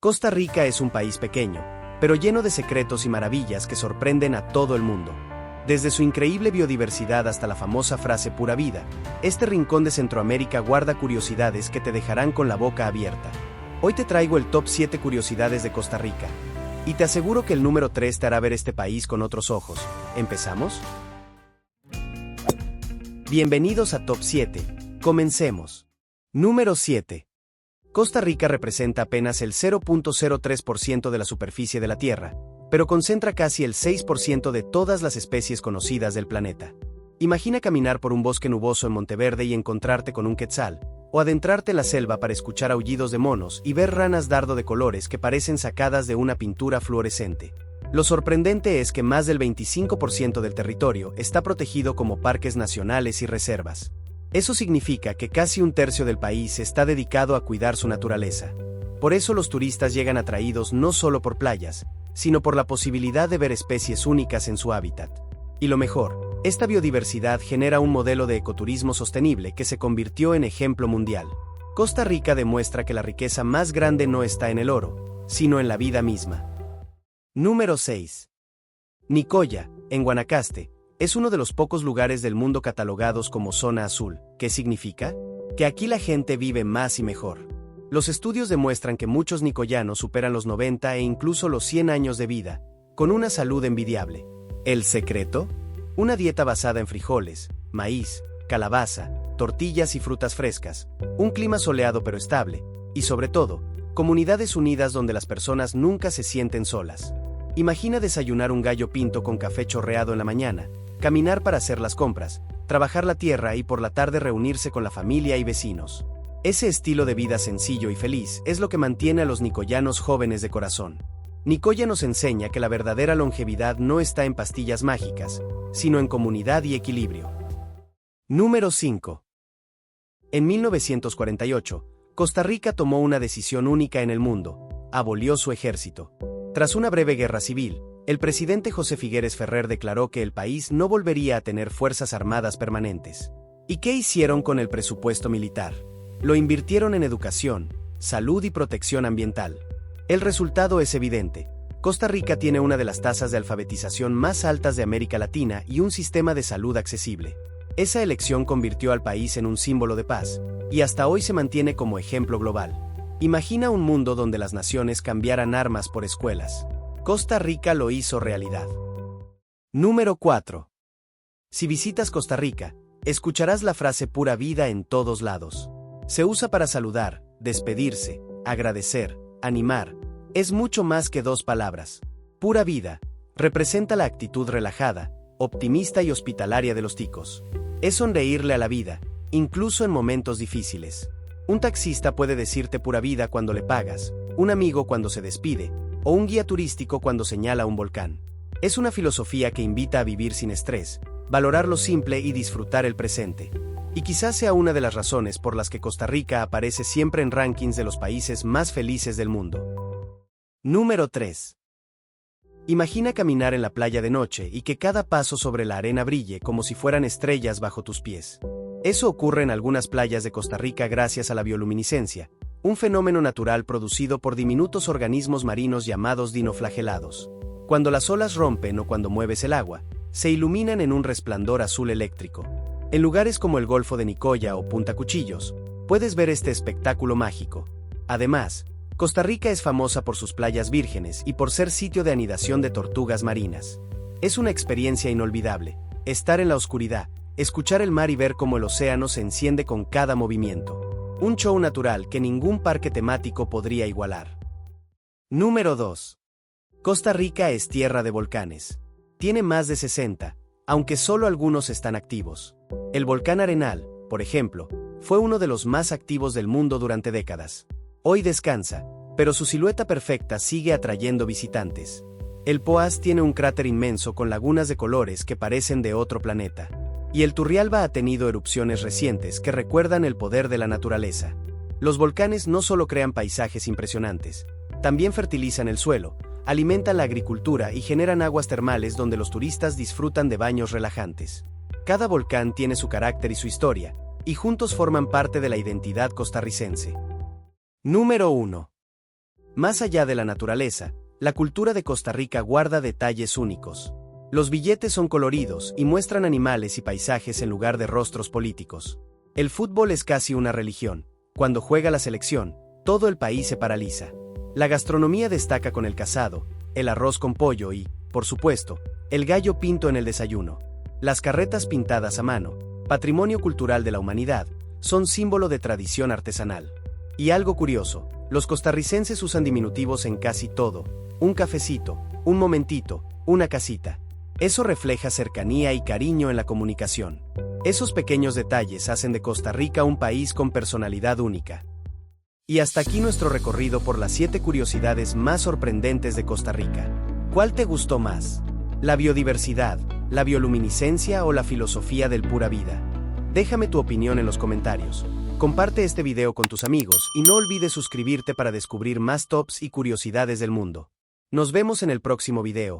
Costa Rica es un país pequeño, pero lleno de secretos y maravillas que sorprenden a todo el mundo. Desde su increíble biodiversidad hasta la famosa frase pura vida, este rincón de Centroamérica guarda curiosidades que te dejarán con la boca abierta. Hoy te traigo el top 7 curiosidades de Costa Rica. Y te aseguro que el número 3 te hará ver este país con otros ojos. ¿Empezamos? Bienvenidos a Top 7. Comencemos. Número 7. Costa Rica representa apenas el 0.03% de la superficie de la Tierra, pero concentra casi el 6% de todas las especies conocidas del planeta. Imagina caminar por un bosque nuboso en Monteverde y encontrarte con un quetzal, o adentrarte en la selva para escuchar aullidos de monos y ver ranas dardo de colores que parecen sacadas de una pintura fluorescente. Lo sorprendente es que más del 25% del territorio está protegido como parques nacionales y reservas. Eso significa que casi un tercio del país está dedicado a cuidar su naturaleza. Por eso los turistas llegan atraídos no solo por playas, sino por la posibilidad de ver especies únicas en su hábitat. Y lo mejor, esta biodiversidad genera un modelo de ecoturismo sostenible que se convirtió en ejemplo mundial. Costa Rica demuestra que la riqueza más grande no está en el oro, sino en la vida misma. Número 6. Nicoya, en Guanacaste, es uno de los pocos lugares del mundo catalogados como zona azul. ¿Qué significa? Que aquí la gente vive más y mejor. Los estudios demuestran que muchos nicoyanos superan los 90 e incluso los 100 años de vida, con una salud envidiable. ¿El secreto? Una dieta basada en frijoles, maíz, calabaza, tortillas y frutas frescas, un clima soleado pero estable, y sobre todo, comunidades unidas donde las personas nunca se sienten solas. Imagina desayunar un gallo pinto con café chorreado en la mañana, caminar para hacer las compras, trabajar la tierra y por la tarde reunirse con la familia y vecinos. Ese estilo de vida sencillo y feliz es lo que mantiene a los nicoyanos jóvenes de corazón. Nicoya nos enseña que la verdadera longevidad no está en pastillas mágicas, sino en comunidad y equilibrio. Número 5. En 1948, Costa Rica tomó una decisión única en el mundo: abolió su ejército. Tras una breve guerra civil, el presidente José Figueres Ferrer declaró que el país no volvería a tener fuerzas armadas permanentes. ¿Y qué hicieron con el presupuesto militar? Lo invirtieron en educación, salud y protección ambiental. El resultado es evidente. Costa Rica tiene una de las tasas de alfabetización más altas de América Latina y un sistema de salud accesible. Esa elección convirtió al país en un símbolo de paz, y hasta hoy se mantiene como ejemplo global. Imagina un mundo donde las naciones cambiaran armas por escuelas. Costa Rica lo hizo realidad. Número 4. Si visitas Costa Rica, escucharás la frase pura vida en todos lados. Se usa para saludar, despedirse, agradecer, animar. Es mucho más que dos palabras. Pura vida representa la actitud relajada, optimista y hospitalaria de los ticos. Es sonreírle a la vida, incluso en momentos difíciles. Un taxista puede decirte pura vida cuando le pagas, un amigo cuando se despide, o un guía turístico cuando señala un volcán. Es una filosofía que invita a vivir sin estrés, valorar lo simple y disfrutar el presente. Y quizás sea una de las razones por las que Costa Rica aparece siempre en rankings de los países más felices del mundo. Número 3. Imagina caminar en la playa de noche y que cada paso sobre la arena brille como si fueran estrellas bajo tus pies. Eso ocurre en algunas playas de Costa Rica gracias a la bioluminiscencia, un fenómeno natural producido por diminutos organismos marinos llamados dinoflagelados. Cuando las olas rompen o cuando mueves el agua, se iluminan en un resplandor azul eléctrico. En lugares como el Golfo de Nicoya o Punta Cuchillos, puedes ver este espectáculo mágico. Además, Costa Rica es famosa por sus playas vírgenes y por ser sitio de anidación de tortugas marinas. Es una experiencia inolvidable, estar en la oscuridad, escuchar el mar y ver cómo el océano se enciende con cada movimiento. Un show natural que ningún parque temático podría igualar. Número 2. Costa Rica es tierra de volcanes. Tiene más de 60, aunque solo algunos están activos. El volcán Arenal, por ejemplo, fue uno de los más activos del mundo durante décadas. Hoy descansa, pero su silueta perfecta sigue atrayendo visitantes. El Poás tiene un cráter inmenso con lagunas de colores que parecen de otro planeta. Y el Turrialba ha tenido erupciones recientes que recuerdan el poder de la naturaleza. Los volcanes no solo crean paisajes impresionantes, también fertilizan el suelo, alimentan la agricultura y generan aguas termales donde los turistas disfrutan de baños relajantes. Cada volcán tiene su carácter y su historia, y juntos forman parte de la identidad costarricense. Número 1. Más allá de la naturaleza, la cultura de Costa Rica guarda detalles únicos. Los billetes son coloridos y muestran animales y paisajes en lugar de rostros políticos. El fútbol es casi una religión. Cuando juega la selección, todo el país se paraliza. La gastronomía destaca con el casado, el arroz con pollo y, por supuesto, el gallo pinto en el desayuno. Las carretas pintadas a mano, patrimonio cultural de la humanidad, son símbolo de tradición artesanal. Y algo curioso, los costarricenses usan diminutivos en casi todo: un cafecito, un momentito, una casita. Eso refleja cercanía y cariño en la comunicación. Esos pequeños detalles hacen de Costa Rica un país con personalidad única. Y hasta aquí nuestro recorrido por las 7 curiosidades más sorprendentes de Costa Rica. ¿Cuál te gustó más? ¿La biodiversidad, la bioluminiscencia o la filosofía del pura vida? Déjame tu opinión en los comentarios. Comparte este video con tus amigos y no olvides suscribirte para descubrir más tops y curiosidades del mundo. Nos vemos en el próximo video.